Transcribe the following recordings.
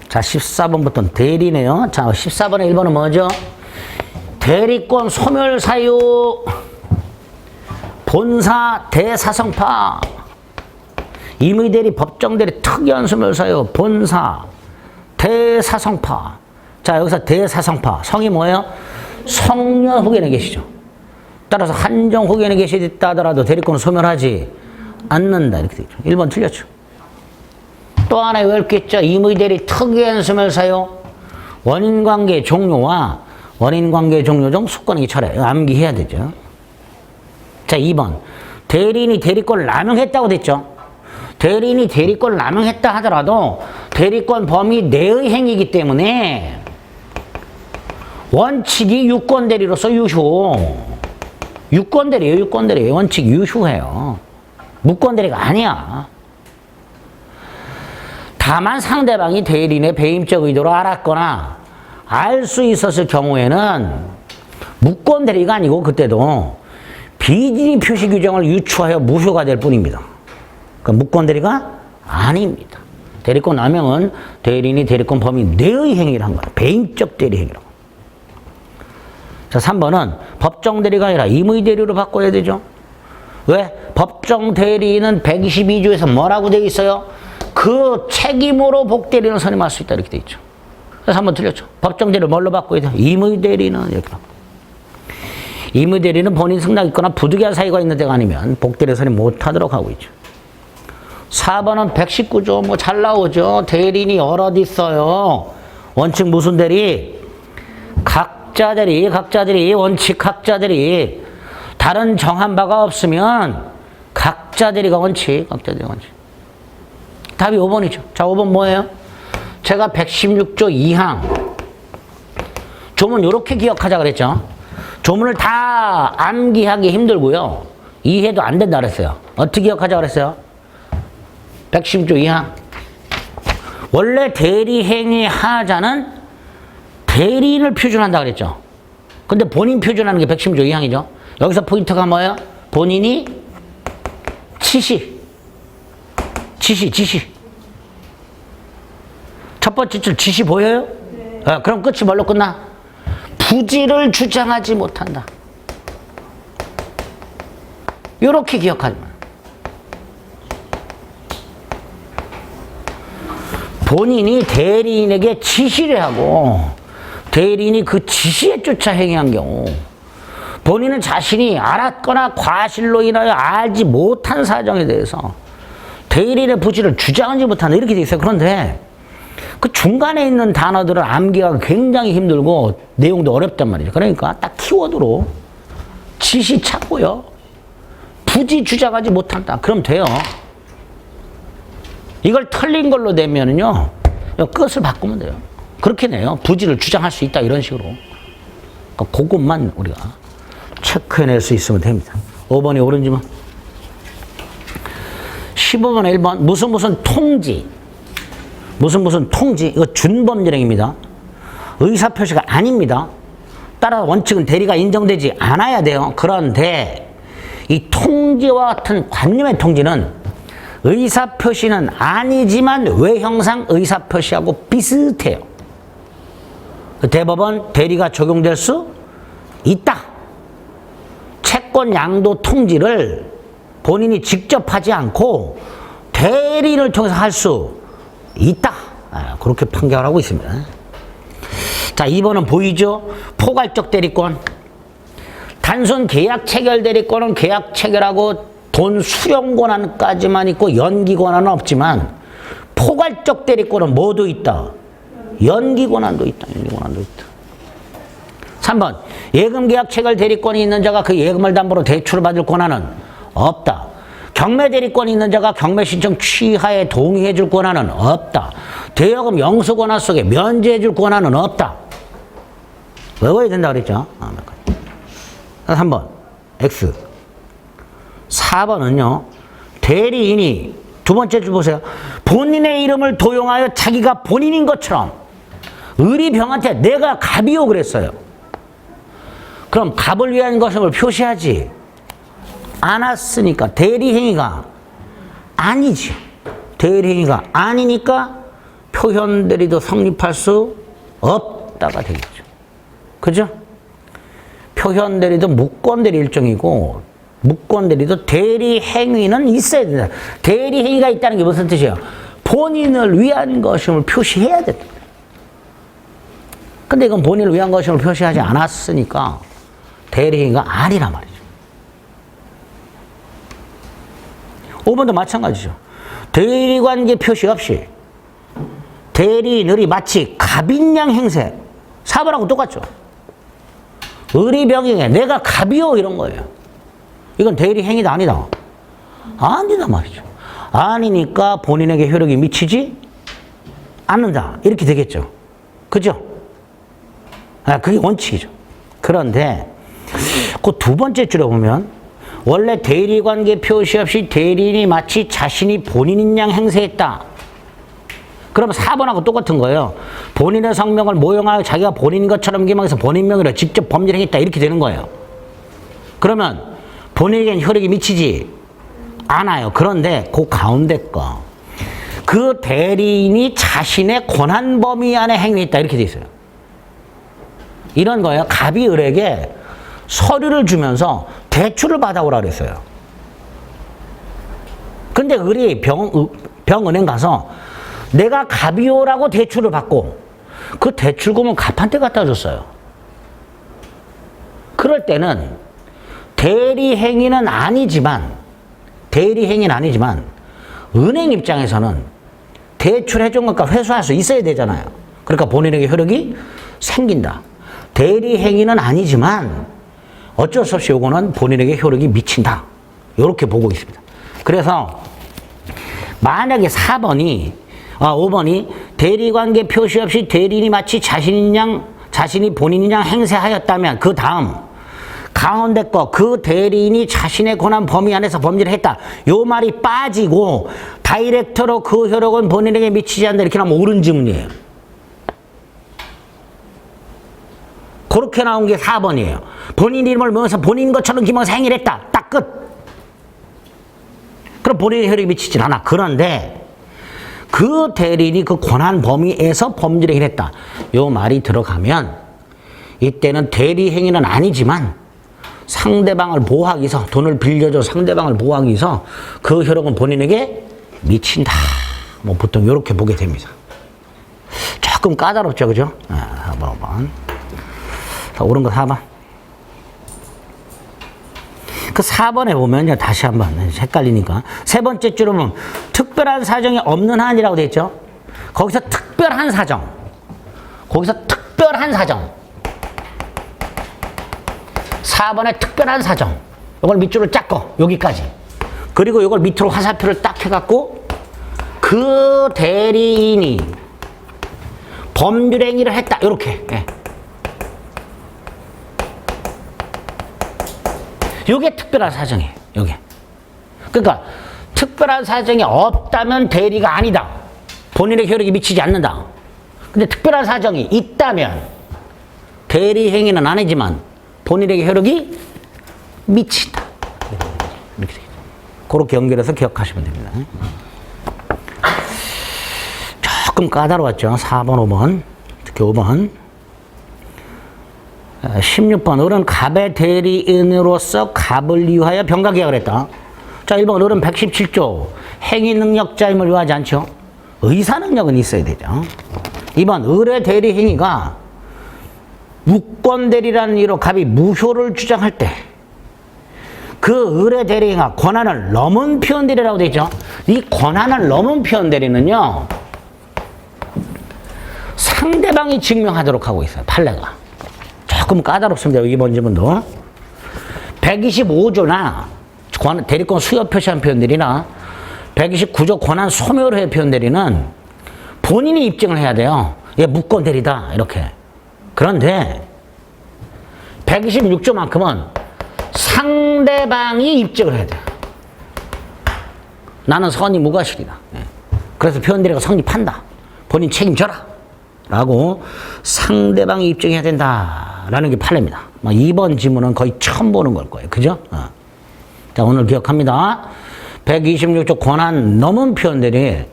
자, 14번부터는 대리네요. 자, 14번에 1번은 뭐죠? 대리권 소멸 사유. 본사 대사성파. 임의대리 법정대리 특이한 소멸 사유. 본사 대사성파. 자, 여기서 대사성파. 성이 뭐예요? 성녀 후견에 계시죠. 따라서 한정 후견에 계시다 하더라도 대리권은 소멸하지 않는다. 이렇게 되죠. 1번 틀렸죠. 또 하나 외울겠죠. 임의대리 특이한 소멸 사유. 원인관계 종료와 원인관계 종료 중 수권행위 철회. 암기해야 되죠. 자, 2번. 대리인이 대리권을 남용했다고 됐죠. 대리인이 대리권을 남용했다 하더라도 대리권 범위 내의 행위이기 때문에 원칙이 유권대리로서 유효. 유권대리예요. 유권대리. 원칙 유효해요. 무권대리가 아니야. 다만 상대방이 대리인의 배임적 의도를 알았거나 알 수 있었을 경우에는 무권대리가 아니고 그때도 비진위 표시 규정을 유추하여 무효가 될 뿐입니다. 그러니까 무권대리가 아닙니다. 대리권 남용은 대리인이 대리권 범위 내의 행위를 한 거예요. 배임적 대리 행위라고. 자, 3번은 법정 대리가 아니라 임의 대리로 바꿔야 되죠. 왜? 법정 대리인은 122조에서 뭐라고 되어 있어요? 그 책임으로 복대리는 선임할 수 있다 이렇게 되어 있죠. 그래서 한번 틀렸죠. 법정 대리를 뭘로 바꿔야 돼요? 임의 대리는 이렇게 바꿔. 임의 대리는 본인 승낙 있거나 부득이한 사유가 있는 데가 아니면 복대리 선임 못하도록 하고 있죠. 4번은 119조 뭐 잘 나오죠. 대리인이 여럿 있어요. 원칙 무슨 대리? 각자들이 원칙 각자들이 다른 정한 바가 없으면 각자들이가 원칙. 답이 5번이죠. 자, 5번 뭐예요? 제가 116조 2항 조문 이렇게 기억하자 그랬죠. 조문을 다 암기하기 힘들고요. 이해도 안 된다 그랬어요. 어떻게 기억하자 그랬어요? 116조 2항. 원래 대리행위 하자는 대리인을 표준한다 그랬죠. 근데 본인 표준하는 게 116조 2항이죠. 여기서 포인트가 뭐예요? 본인이 지시. 첫 번째 줄 지시 보여요? 네. 그럼 끝이 뭘로 끝나? 부지를 주장하지 못한다. 이렇게 기억하지 마. 본인이 대리인에게 지시를 하고 대리인이 그 지시에 쫓아 행위한 경우 본인은 자신이 알았거나 과실로 인하여 알지 못한 사정에 대해서 대리인의 부지를 주장하지 못한다 이렇게 돼 있어요. 그런데 그 중간에 있는 단어들을 암기가 굉장히 힘들고 내용도 어렵단 말이죠. 그러니까 딱 키워드로 지시 찾고요. 부지 주장하지 못한다. 그럼 돼요. 이걸 틀린 걸로 내면은요. 끝을 바꾸면 돼요. 그렇게 내요. 부지를 주장할 수 있다 이런 식으로. 그러니까 그것만 우리가 체크해낼 수 있으면 됩니다. 5번이 옳은지만. 15번 1번 무슨 통지. 무슨 통지. 이거 준법률행입니다. 의사표시가 아닙니다. 따라 원칙은 대리가 인정되지 않아야 돼요. 그런데 이 통지와 같은 관념의 통지는 의사표시는 아니지만 외형상 의사표시하고 비슷해요. 대법원 대리가 적용될 수 있다. 채권 양도 통지를 본인이 직접 하지 않고 대리인을 통해서 할 수 있다. 그렇게 판결하고 있습니다. 자, 2번은 보이죠? 포괄적 대리권. 단순 계약 체결 대리권은 계약 체결하고 돈 수령 권한까지만 있고 연기 권한은 없지만 포괄적 대리권은 뭐도 있다? 연기 권한도 있다. 3번 예금 계약 체결 대리권이 있는 자가 그 예금을 담보로 대출을 받을 권한은 없다. 경매 대리권이 있는 자가 경매 신청 취하에 동의해 줄 권한은 없다. 대여금 영수 권한 속에 면제해 줄 권한은 없다. 외워야 된다 그랬죠? 3번 X. 4번은요. 대리인이 두 번째 줄 보세요. 본인의 이름을 도용하여 자기가 본인인 것처럼 의리병한테 내가 갑이요 그랬어요. 그럼 갑을 위한 것임을 표시하지 않았으니까 대리행위가 아니지. 대리행위가 아니니까 표현 대리도 성립할 수 없다가 되겠죠. 그죠? 표현 대리도 무권 대리 일종이고 무권 대리도 대리 행위는 있어야 된다. 대리 행위가 있다는 게 무슨 뜻이에요? 본인을 위한 것임을 표시해야 된다. 근데 이건 본인을 위한 것임을 표시하지 않았으니까 대리 행위가 아니란 말이죠. 5번도 마찬가지죠. 대리관계 표시 없이 대리인을이 마치 갑인양 행세. 4번하고 똑같죠. 의리병행에 내가 갑이요 이런 거예요. 이건 대리 행위다 아니다? 아니다 말이죠. 아니니까 본인에게 효력이 미치지 않는다. 이렇게 되겠죠. 그죠? 그게 원칙이죠. 그런데 그 두 번째 줄에 보면 원래 대리관계 표시 없이 대리인이 마치 자신이 본인인 양 행세했다. 그러면 4번하고 똑같은 거예요. 본인의 성명을 모형하여 자기가 본인인 것처럼 기망해서 본인 명의로 직접 범죄를 행했다. 이렇게 되는 거예요. 그러면 본인에게는 효력이 미치지 않아요. 그런데 그 가운데 거. 그 대리인이 자신의 권한 범위 안에 행위했다. 이렇게 돼 있어요. 이런 거예요. 갑이 을에게 서류를 주면서 대출을 받아오라 그랬어요. 근데 을이 병은행 가서 내가 갑이요라고 대출을 받고 그 대출금은 갑한테 갖다 줬어요. 그럴 때는 대리 행위는 아니지만 은행 입장에서는 대출해준 것과 회수할 수 있어야 되잖아요. 그러니까 본인에게 효력이 생긴다. 대리 행위는 아니지만 어쩔 수 없이 요거는 본인에게 효력이 미친다. 이렇게 보고 있습니다. 그래서 만약에 5번이 대리관계 표시 없이 대리인이 마치 자신이 본인인 양 행세하였다면 그 다음 가운데 거 그 대리인이 자신의 권한 범위 안에서 범죄를 했다. 요 말이 빠지고 다이렉트로 그 효력은 본인에게 미치지 않는다. 이렇게 나오면 옳은 지문이에요. 그렇게 나온 게 4번이에요. 본인 이름을 모여서 본인 것처럼 기망해서 행위를 했다. 딱 끝. 그럼 본인의 효력이 미치진 않아. 그런데 그 대리인이 그 권한 범위에서 범죄를 행했다. 요 말이 들어가면 이때는 대리 행위는 아니지만 상대방을 보호하기 위해서 돈을 빌려줘 상대방을 보호하기 위해서 그 효력은 본인에게 미친다. 뭐 보통 이렇게 보게 됩니다. 조금 까다롭죠, 그죠? 4번. 자, 옳은 거 4번. 그 4번에 보면 다시 한번 헷갈리니까 세 번째 줄에 보면 특별한 사정이 없는 한이라고 돼 있죠. 거기서 특별한 사정. 4번에 특별한 사정. 이걸 밑줄을 짰고 여기까지. 그리고 이걸 밑으로 화살표를 딱 해갖고 그 대리인이 법률 행위를 했다. 이렇게. 요게 특별한 사정이에요. 요게. 그러니까 특별한 사정이 없다면 대리가 아니다. 본인의 효력이 미치지 않는다. 근데 특별한 사정이 있다면 대리 행위는 아니지만 본인에게 효력이 미친다. 이렇게 되겠죠. 그렇게 연결해서 기억하시면 됩니다. 조금 까다로웠죠. 4번, 5번. 특히 5번. 16번 을은 갑의 대리인으로서 갑을 이유하여 병가계약을 했다. 자, 1번 을은 117조 행위능력자임을 요하지 않죠. 의사능력은 있어야 되죠. 2번 을의 대리행위가 무권대리라는 이유로 갑이 무효를 주장할 때 그 을의 대리행위가 권한을 넘은 표현대리라고 되어 있죠. 이 권한을 넘은 표현대리는요 상대방이 증명하도록 하고 있어요. 판례가. 조금 까다롭습니다. 2번 지문도. 125조나 대리권 수여 표시한 표현들이나 129조 권한 소멸의 표현들이는 본인이 입증을 해야 돼요. 얘 무권 대리다. 이렇게. 그런데 126조만큼은 상대방이 입증을 해야 돼요. 나는 선이 무과실이다. 그래서 표현대리가 성립한다. 본인 책임져라. 라고 상대방이 입증해야 된다라는 게 판례입니다. 2번 지문은 거의 처음 보는 걸 거예요. 그죠? 자, 오늘 기억합니다. 126조 권한 넘은 표현들이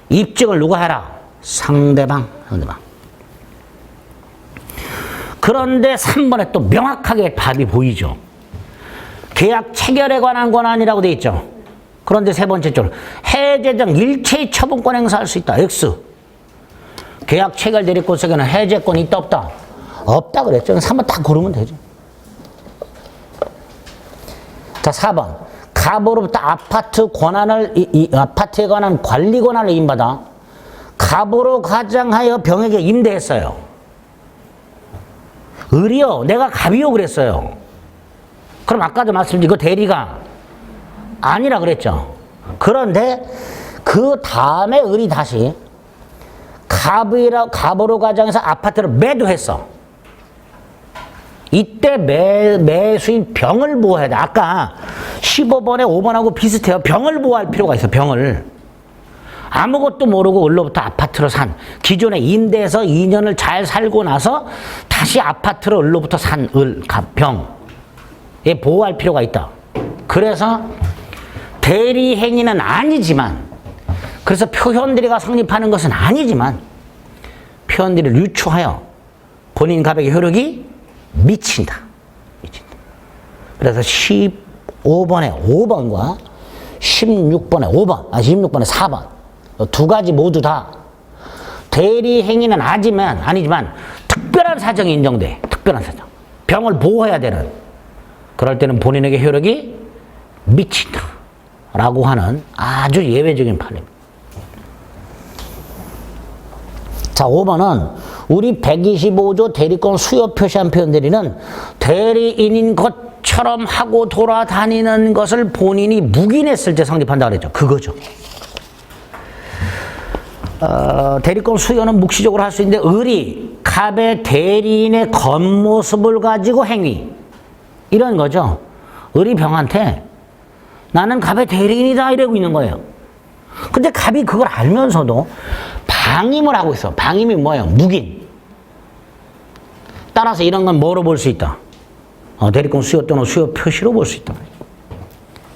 입증을 누가 해라? 상대방. 그런데 3번에 또 명확하게 답이 보이죠. 계약 체결에 관한 권한이라고 돼 있죠. 그런데 세 번째 줄 해제 등 일체의 처분권 행사할 수 있다. X. 계약 체결 대리권 속에는 해제권이 있다 없다? 없다 그랬죠. 3번 딱 고르면 되죠. 자, 4번. 갑으로부터 아파트 권한을 아파트에 관한 관리 권한을 임받아 갑으로 가장하여 병에게 임대했어요. 을이요. 내가 갑이요 그랬어요. 그럼 아까도 말씀드린 이거 대리가 아니라 그랬죠. 그런데 그 다음에 을이 다시 갑으로 가장해서 아파트를 매도했어. 이때 매수인 병을 보호해야 돼. 아까 15번에 5번하고 비슷해요. 병을 보호할 필요가 있어. 병을. 아무것도 모르고 을로부터 아파트를 산. 기존에 임대해서 2년을 잘 살고 나서 다시 아파트를 을로부터 산 을, 갑, 병. 에 보호할 필요가 있다. 그래서 대리 행위는 아니지만, 그래서 표현대리가 성립하는 것은 아니지만 표현대리를 유추하여 본인 갑에게 효력이 미친다. 그래서 15번에 5번과 16번에 5번, 16번에 4번 두 가지 모두 다 대리 행위는 아니지만 특별한 사정이 인정돼. 특별한 사정. 병을 보호해야 되는. 그럴 때는 본인에게 효력이 미친다. 라고 하는 아주 예외적인 판례입니다. 자, 5번은 우리 125조 대리권 수요 표시한 표현대리는 대리인인 것처럼 하고 돌아다니는 것을 본인이 묵인했을 때 성립한다 그랬죠. 그거죠. 대리권 수요는 묵시적으로 할 수 있는데 을이 갑의 대리인의 겉모습을 가지고 행위. 이런 거죠. 을이 병한테 나는 갑의 대리인이다 이러고 있는 거예요. 근데 갑이 그걸 알면서도 방임을 하고 있어. 방임이 뭐예요? 묵인. 따라서 이런 건 뭐로 볼 수 있다? 대리권 수요 또는 수요 표시로 볼 수 있다.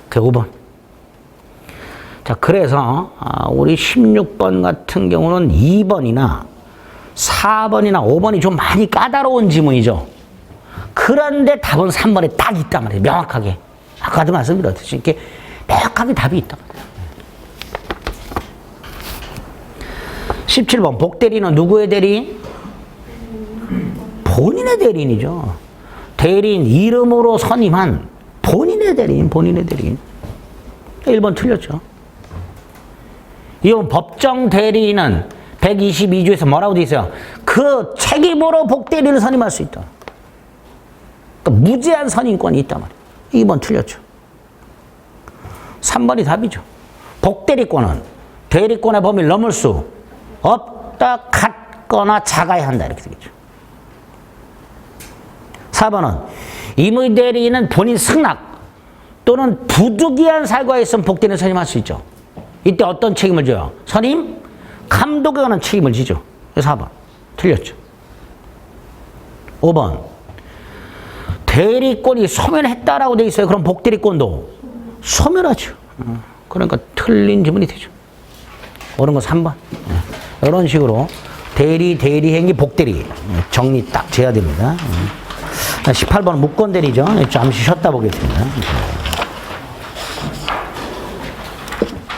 그 5번. 자, 그래서 우리 16번 같은 경우는 2번이나 4번이나 5번이 좀 많이 까다로운 지문이죠. 그런데 답은 3번에 딱 있단 말이에요. 명확하게. 아까도 말씀드렸듯이 이렇게 명확하게 답이 있단 말이에요. 17번 복대리는 누구의 대리인? 본인의 대리인이죠. 대리인 이름으로 선임한 본인의 대리인. 1번 틀렸죠. 이건 법정 대리인은 122조에서 뭐라고 돼 있어요? 그 책임으로 복대리를 선임할 수 있다. 그러니까 무제한 선임권이 있단 말이에요. 2번 틀렸죠. 3번이 답이죠. 복대리권은 대리권의 범위를 넘을 수 없다, 같거나 작아야 한다. 이렇게 되겠죠. 4번은 임의 대리인은 본인 승낙 또는 부득이한 사유가 있으면 복대리를 선임할 수 있죠. 이때 어떤 책임을 져요? 선임, 감독에 관한 책임을 지죠. 4번. 틀렸죠. 5번. 대리권이 소멸했다라고 돼 있어요. 그럼 복대리권도 소멸하죠. 그러니까 틀린 지문이 되죠. 옳은 거 3번. 이런 식으로 대리행위, 복대리 정리 딱 재야 됩니다. 18번은 무권대리죠. 잠시 쉬었다 보겠습니다.